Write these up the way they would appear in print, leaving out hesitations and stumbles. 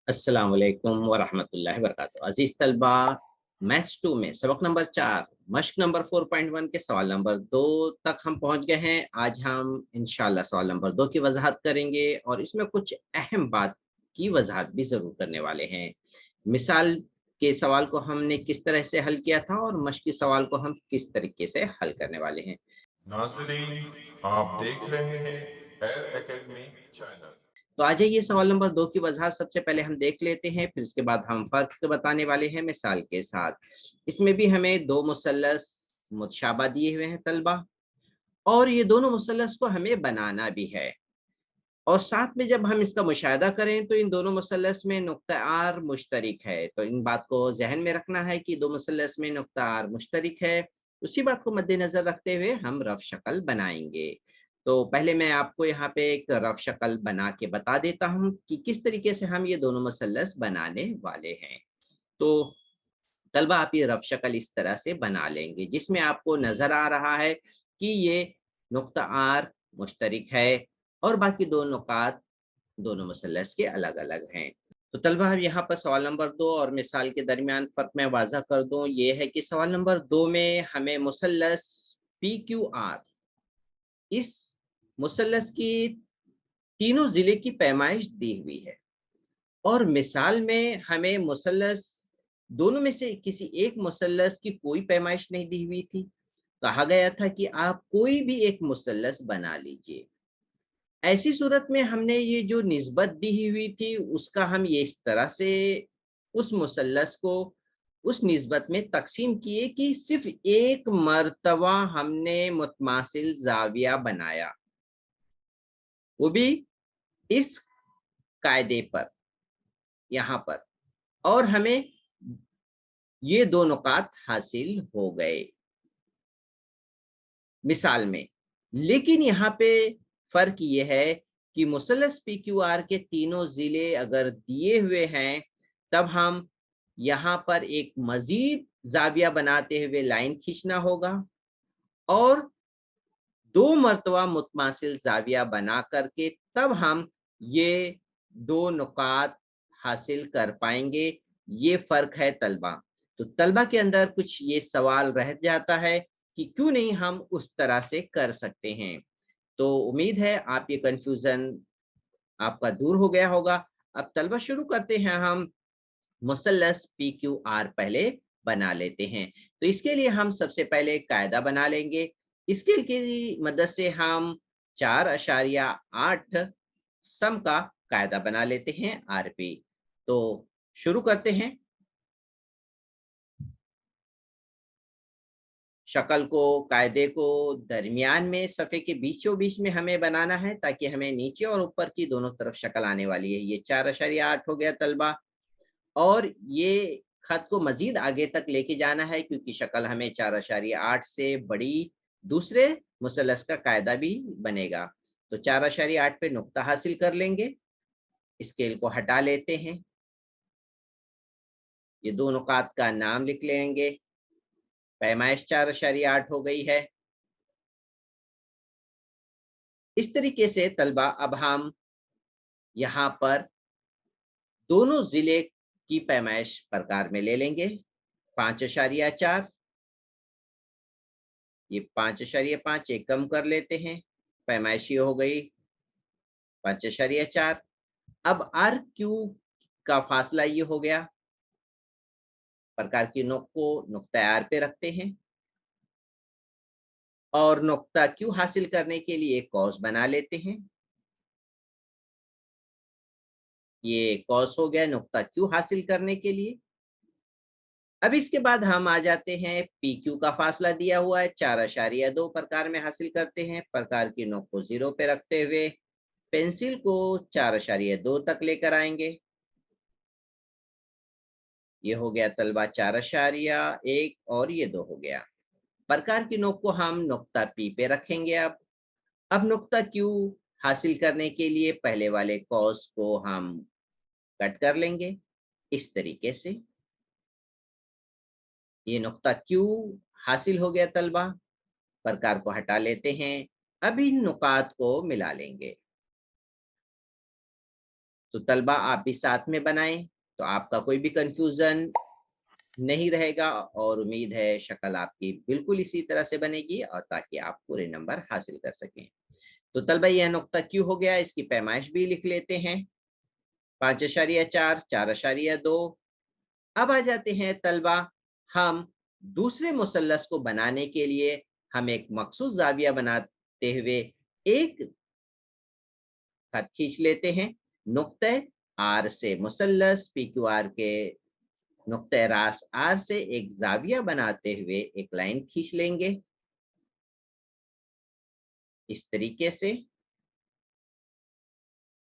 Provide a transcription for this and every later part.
अस्सलाम वालेकुम वरहमतुल्लाहि वबरकातुहू। अजीज तलबा, मैथ्स 2 में सबक नंबर 4 मश्क नंबर 4.1 के सवाल नंबर 2 तक हम पहुंच गए हैं। आज हम इंशाल्लाह सवाल नंबर 2 की वजाहत करेंगे और इसमें कुछ अहम बात की वजाहत भी ज़रूर करने वाले हैं। मिसाल के सवाल को हमने किस तरह से हल किया था और मश्क के सवाल को हम किस तरीके से हल करने वाले हैं। नाज़रीन, आप देख रहे हैं एयर एकेडमी चैनल। तो आ जाइए सवाल नंबर 2 की वजह सबसे पहले हम देख लेते हैं, फिर इसके बाद हम फर्क बताने वाले हैं मिसाल के साथ। इसमें भी हमें दो मुसल्लस मुतशाबा दिए हुए हैं तलबा, और ये दोनों मुसल्लस को हमें बनाना भी है। और साथ में जब हम इसका मुशाहिदा करें तो इन दोनों मुसल्लस में नुक्ता आर मुश्तरिक है। तो इन बात को जहन में रखना है कि दो मुसल्लस में नुक्ता आर मुश्तरिक है। उसी बात को मद्देनजर रखते हुए हम रफ शक्ल बनाएंगे। तो पहले मैं आपको यहाँ पे एक रफ शक्ल बना के बता देता हूँ कि किस तरीके से हम ये दोनों मुसल्लस बनाने वाले हैं। तो तलबा आप ये रफ शक्ल इस तरह से बना लेंगे जिसमें आपको नजर आ रहा है कि ये नुक्ता आर मुश्तरिक है और बाकी दो नुकात दोनों मुसल्लस के अलग अलग हैं। तो तलबा अब यहाँ पर सवाल नंबर 2 और मिसाल के दरमियान फ़र्क मैं वाज़ा कर दूँ, ये है कि सवाल नंबर 2 में हमें मुसल्लस पी क्यू आर, इस मुसल्लस की तीनों ज़िले की पैमाइश दी हुई है और मिसाल में हमें मुसल्लस दोनों में से किसी एक मुसल्लस की कोई पैमाइश नहीं दी हुई थी। कहा गया था कि आप कोई भी एक मुसल्लस बना लीजिए। ऐसी सूरत में हमने ये जो निस्बत दी हुई थी उसका हम ये इस तरह से उस मुसल्लस को उस निस्बत में तकसीम किए कि सिर्फ एक मर्तबा हमने मुतमासिल जाविया बनाया, वो भी इस कायदे पर यहाँ पर, और हमें ये दो नुकात हासिल हो गए मिसाल में। लेकिन यहाँ पे फर्क ये है कि मुसल्लस पी क्यू आर के तीनों जिले अगर दिए हुए हैं तब हम यहाँ पर एक मजीद जाविया बनाते हुए लाइन खींचना होगा और दो मर्तबा मुतमासिल जाविया बना करके तब हम ये दो नुकात हासिल कर पाएंगे। ये फर्क है तलबा। तो तलबा के अंदर कुछ ये सवाल रह जाता है कि क्यों नहीं हम उस तरह से कर सकते हैं। तो उम्मीद है आप ये कंफ्यूजन आपका दूर हो गया होगा। अब तलबा शुरू करते हैं हम मुसल्लस पी क्यू आर पहले बना लेते हैं। तो इसके लिए हम सबसे पहले कायदा बना लेंगे। स्केल की मदद से हम 4.8 सम का कायदा बना लेते हैं आरपी। तो शुरू करते हैं। शक्ल को, कायदे को दरमियान में सफ़े के बीचों बीच में हमें बनाना है ताकि हमें नीचे और ऊपर की दोनों तरफ शक्ल आने वाली है। ये 4.8 हो गया तलबा, और ये खत को मजीद आगे तक लेके जाना है क्योंकि शक्ल हमें 4.8 से बड़ी दूसरे मुसल्लस का कायदा भी बनेगा। तो 4.8 पे नुक्ता हासिल कर लेंगे, स्केल को हटा लेते हैं, ये दो नुकात का नाम लिख लेंगे। पैमाइश 4.8 हो गई है। इस तरीके से तलबा अब हम यहाँ पर दोनों जिले की पैमाइश प्रकार में ले लेंगे। 5.4, ये 5.5 एक कम कर लेते हैं, पैमाइशी हो गई 5.4। अब आर क्यू का फासला ये हो गया। प्रकार की नोक को नुक्ता आर पे रखते हैं और नुक्ता क्यू हासिल करने के लिए कॉस बना लेते हैं। ये कॉस हो गया नुक्ता क्यू हासिल करने के लिए। अब इसके बाद हम आ जाते हैं पी क्यू का फासला दिया हुआ है 4.2 प्रकार में हासिल करते हैं। प्रकार की नोक को 0 पे रखते हुए पेंसिल को 4.2 तक लेकर आएंगे। ये हो गया तलबा 4.1 और ये 2 हो गया। प्रकार की नोक को हम नुक्ता पी पे रखेंगे। अब नुक्ता क्यू हासिल करने के लिए पहले वाले कॉस को हम कट कर लेंगे इस तरीके से। ये नुक्ता क्यू हासिल हो गया तलबा। प्रकार को हटा लेते हैं। अब इन नुकात को मिला लेंगे। तो तलबा आप भी साथ में बनाएं तो आपका कोई भी कंफ्यूजन नहीं रहेगा और उम्मीद है शक्ल आपकी बिल्कुल इसी तरह से बनेगी और ताकि आप पूरे नंबर हासिल कर सकें। तो तलबा यह नुक्ता क्यों हो गया, इसकी पैमाइश भी लिख लेते हैं, 5.4, 4.2। अब आ जाते हैं तलबा, हम दूसरे मुसल्लस को बनाने के लिए हम एक मखसूस जाविया बनाते हुए एक खत खींच लेते हैं। नुक्ते आर से मुसल्लस पी क्यू आर के नुक्ते रास आर से एक जाविया बनाते हुए एक लाइन खींच लेंगे इस तरीके से।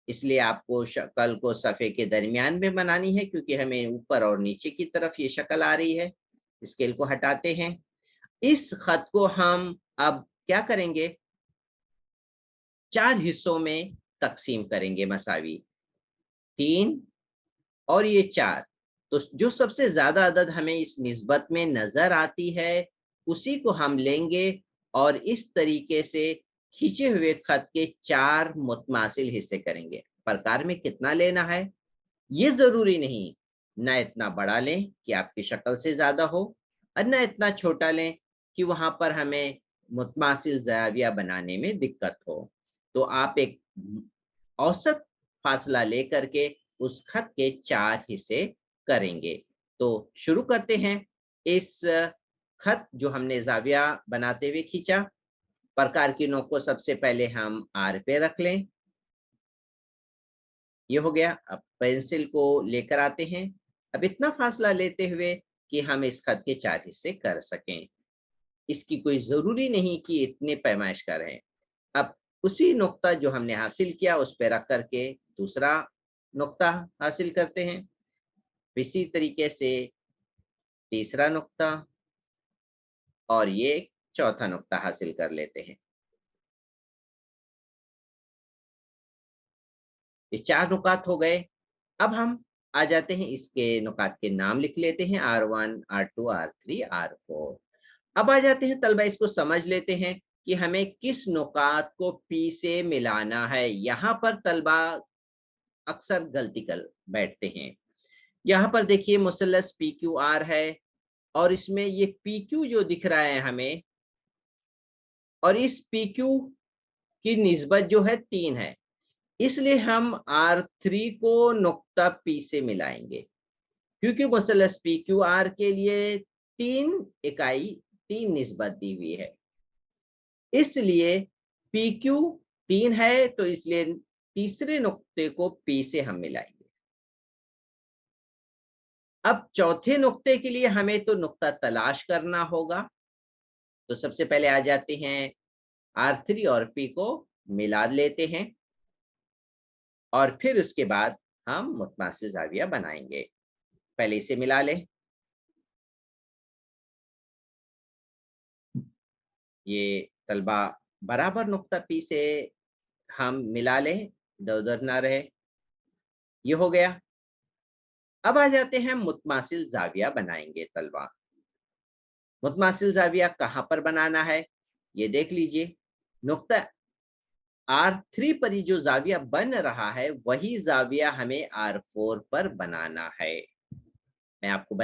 इसलिए आपको शक्ल को सफ़े के दरमियान में बनानी है क्योंकि हमें ऊपर और नीचे की तरफ ये शक्ल आ रही है। स्केल को हटाते हैं। इस खत को हम अब क्या करेंगे, 4 हिस्सों में तकसीम करेंगे मसावी, 3 और ये 4। तो जो सबसे ज्यादा अदद हमें इस निस्बत में नजर आती है उसी को हम लेंगे और इस तरीके से खींचे हुए खत के 4 मुतमासिल हिस्से करेंगे। प्रकार में कितना लेना है ये जरूरी नहीं, ना इतना बड़ा लें कि आपकी शक्ल से ज्यादा हो और ना इतना छोटा लें कि वहां पर हमें मुतमासिल जाविया बनाने में दिक्कत हो। तो आप एक औसत फासला लेकर के उस खत के 4 हिस्से करेंगे। तो शुरू करते हैं। इस खत जो हमने जाविया बनाते हुए खींचा, प्रकार की नोक को सबसे पहले हम आर पे रख लें, ये हो गया। अब पेंसिल को लेकर आते हैं, अब इतना फासला लेते हुए कि हम इस खत के 4 हिस्से कर सकें। इसकी कोई जरूरी नहीं कि इतने पैमाइश का रहे। अब उसी नुक्ता जो हमने हासिल किया उस पर रख करके दूसरा नुक्ता हासिल करते हैं, इसी तरीके से तीसरा नुक्ता और ये चौथा नुक्ता हासिल कर लेते हैं। ये 4 नुकात हो गए। अब हम आ जाते हैं, इसके नुकात के नाम लिख लेते हैं, R1, R2, R3, R4। अब आ जाते हैं तलबा, इसको समझ लेते हैं कि हमें किस नुकात को पी से मिलाना है। यहाँ पर तलबा अक्सर गलती कर बैठते हैं। यहाँ पर देखिए मुसल्लस पी क्यू आर है और इसमें ये पी क्यू जो दिख रहा है हमें, और इस पी क्यू की निस्बत जो है 3 है, इसलिए हम R3 को नुक्ता P से मिलाएंगे क्योंकि मुसल्लस पी क्यू आर के लिए 3 इकाई 3 निस्बत दी हुई है, इसलिए पी क्यू 3 है तो इसलिए तीसरे नुक्ते को P से हम मिलाएंगे। अब चौथे नुक्ते के लिए हमें तो नुक्ता तलाश करना होगा, तो सबसे पहले आ जाते हैं R3 और P को मिला लेते हैं और फिर उसके बाद हम मुतमासिल जाविया बनाएंगे। पहले इसे मिला लें, ये तलबा बराबर नुक्ता P से हम मिला लें, इधर उधर ना रहे, ये हो गया। अब आ जाते हैं मुतमासिल जाविया बनाएंगे तलबा। मुतमासिल जाविया कहाँ पर बनाना है ये देख लीजिए। नुक्ता R3 पर ही जो जाविया बन रहा है वही जाविया हमें R4 पर बनाना है। मैं आपको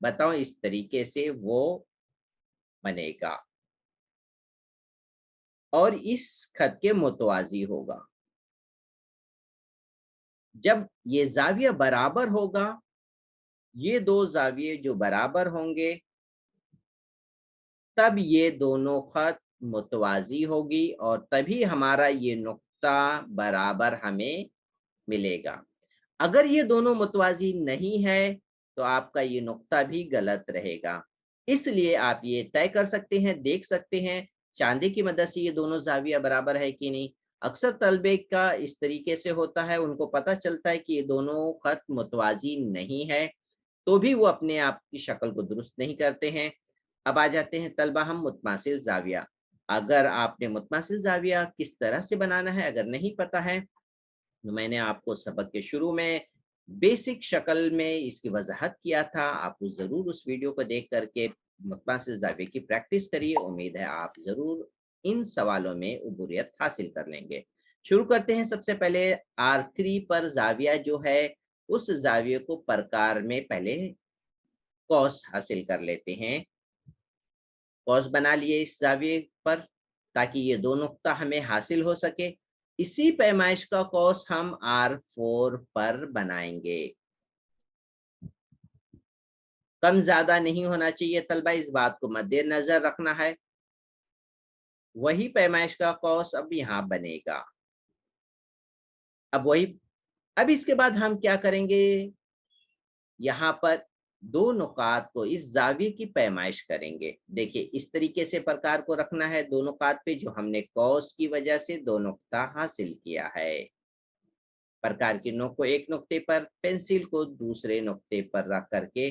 बताऊं इस तरीके से वो बनेगा और इस खत के मुतवाजी होगा। जब ये जाविया बराबर होगा, ये दो जाविये जो बराबर होंगे, तब ये दोनों खत मुतवाजी होगी और तभी हमारा ये नुक्ता बराबर हमें मिलेगा। अगर ये दोनों मुतवाजी नहीं है तो आपका ये नुक्ता भी गलत रहेगा। इसलिए आप ये तय कर सकते हैं, देख सकते हैं चांदे की मदद से ये दोनों जाविया बराबर है कि नहीं। अक्सर तलबे का इस तरीके से होता है, उनको पता चलता है कि ये दोनों खत मुतवाजी नहीं है तो भी वो अपने आप की शक्ल को दुरुस्त नहीं करते हैं। अब आ जाते हैं तलबा हम मुतमासिल जाविया। अगर आपने मुतमासिल जाविया किस तरह से बनाना है अगर नहीं पता है तो मैंने आपको सबक के शुरू में बेसिक शक्ल में इसकी वजाहत किया था, आप जरूर उस वीडियो को देख करके मुतमासिल जाविया की प्रैक्टिस करिए। उम्मीद है आप जरूर इन सवालों में उबूरियत हासिल कर लेंगे। शुरू करते हैं। सबसे पहले R3 पर जाविया जो है उस जाविये को प्रकार में पहले कॉस हासिल कर लेते हैं। कॉस बना लिए इस जाविये पर ताकि ये दो नुक्ता हमें हासिल हो सके। इसी पैमाइश का कॉस हम R4 पर बनाएंगे। कम ज्यादा नहीं होना चाहिए तलबा, इस बात को मद्देनजर रखना है। वही पैमाइश का कॉस अब यहाँ बनेगा। अब इसके बाद हम क्या करेंगे, यहाँ पर दो नुकात को इस जाविये की पैमाइश करेंगे। देखिए इस तरीके से प्रकार को रखना है दो नुकात पे जो हमने कॉस की वजह से दो नुक्ता हासिल किया है। प्रकार की नोक को एक नुक्ते पर, पेंसिल को दूसरे नुक्ते पर रख करके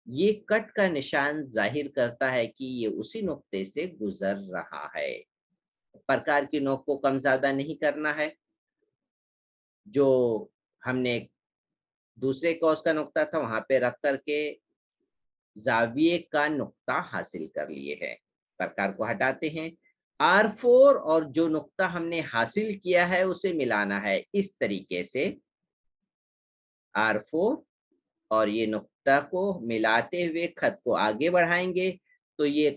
ये कट का निशान जाहिर करता है कि ये उसी नुक्ते से गुजर रहा है। प्रकार की नोक को कम ज्यादा नहीं करना है। जो हमने दूसरे कॉस का नुक्ता था वहां पे रख करके जाविये का नुक्ता हासिल कर लिए है। प्रकार को हटाते हैं। R4 और जो नुक्ता हमने हासिल किया है उसे मिलाना है इस तरीके से। R4 और ये नुक्ता को मिलाते हुए खत को आगे बढ़ाएंगे तो ये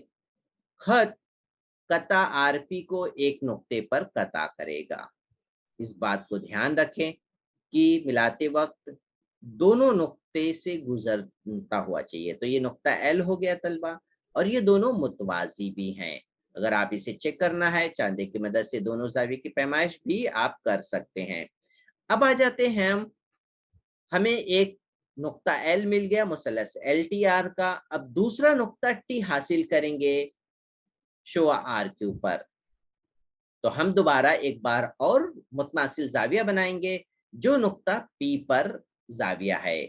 खत कता RP को एक नुक्ते पर कता करेगा। इस बात को ध्यान रखें कि मिलाते वक्त दोनों नुक्ते से गुजरता हुआ चाहिए। तो ये नुक्ता L हो गया तलबा, और ये दोनों मुतवाजी भी हैं। अगर आप इसे चेक करना है चांदे की मदद से दोनों जाविये की पैमाइश भी आप कर सकते हैं। अब आ जाते हैं हमें एक नुक्ता L मिल गया मुसल्लस LTR का। अब दूसरा नुक्ता T हासिल करेंगे शुआ R के ऊपर। तो हम दोबारा एक बार और मुतमासिल जाविया बनाएंगे जो नुक्ता P पर जाविया है।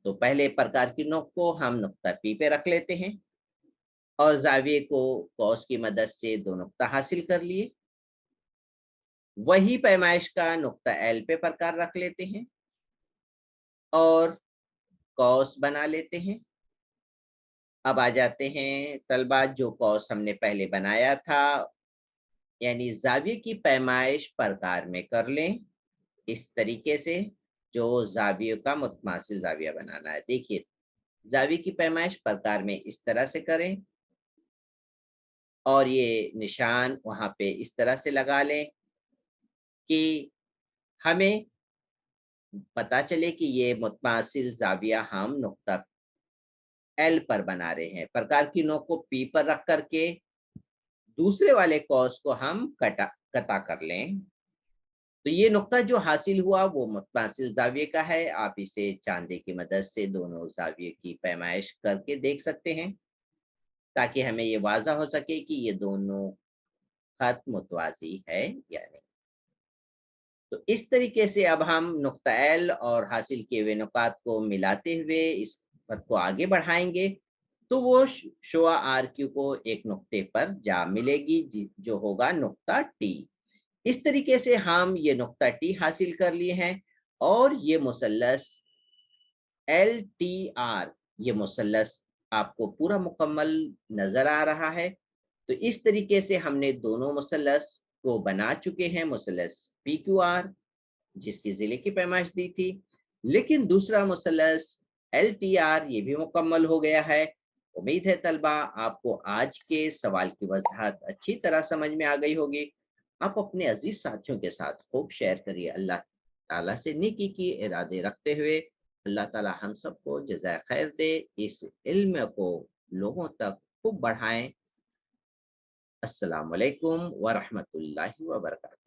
तो पहले प्रकार की नोक को हम नुक्ता P पे रख लेते हैं और जाविये को कॉस की मदद से दो नुक्ता हासिल कर लिए। वही पैमाइश का नुक्ता L पे प्रकार रख लेते हैं और कॉस बना लेते हैं। अब आ जाते हैं तलबा जो कॉस हमने पहले बनाया था, यानी जाविये की पैमाइश प्रकार में कर लें इस तरीके से जो जाविये का मुतमासिल जाविया बनाना है। देखिए जाविये की पैमाइश प्रकार में इस तरह से करें और ये निशान वहां पे इस तरह से लगा लें कि हमें पता चले कि ये मुतमासिल जाविया हम नुक्ता L पर बना रहे हैं। प्रकार की नोक को P पर रख करके दूसरे वाले कॉस को हम कता कर लें। तो ये नुक्ता जो हासिल हुआ वो मुतमासिल जाविये का है। आप इसे चांदे की मदद से दोनों जाविये की पैमाइश करके देख सकते हैं ताकि हमें ये वाज़ा हो सके कि ये दोनों खत मुतवाजी है या नहीं। तो इस तरीके से अब हम नुक्ता L और हासिल किए हुए नुकात को मिलाते हुए इस खत को आगे बढ़ाएंगे तो वो शुआ RQ को एक नुक्ते पर जा मिलेगी जो होगा नुक्ता T। इस तरीके से हम ये नुक्ता T हासिल कर लिए हैं और ये मुसल्लस LTR, ये मुसल्लस आपको पूरा मुकम्मल नजर आ रहा है। तो इस तरीके से हमने दोनों मुसल्लस को बना चुके हैं। मुसल्लस PQR जिसकी जिले की पैमाइश दी थी, लेकिन दूसरा मुसल्लस LTR ये भी मुकम्मल हो गया है। उम्मीद है तलबा आपको आज के सवाल की वजाहत अच्छी तरह समझ में आ गई होगी। आप अपने अजीज साथियों के साथ खूब शेयर करिए। अल्लाह ताला से नेकी की इरादे रखते हुए अल्लाह ताला हम सबको जज़ाए खैर दे, इस इल्म को लोगों तक खूब बढ़ाएं। अस्सलाम वालेकुम व रहमतुल्लाहि व बरकातहू।